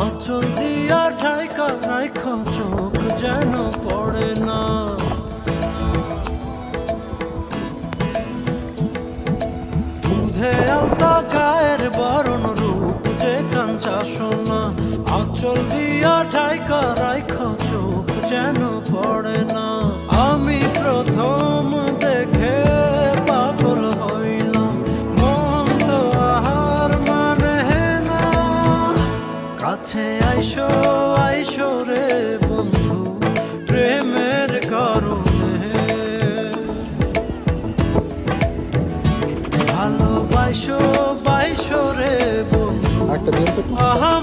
আঁচল দিয়া ঢাইকা রাইখো চোখ যেন পড়ে না। দুধে আলতা গায়ের বরণ রূপ যে কাঞ্চা সোনা, আঁচল দিয়া ঢাইকা রাইখো চোখ যেন পড়ে না। আমি প্রথম দেখে পাগল হইলাম, মন তো আহার মানে না। কাছে আইসো আইসো রে বন্ধু প্রেমের কারণে, ভালোবাসো বাইসো রে বন্ধু। একটা দিন তো আহা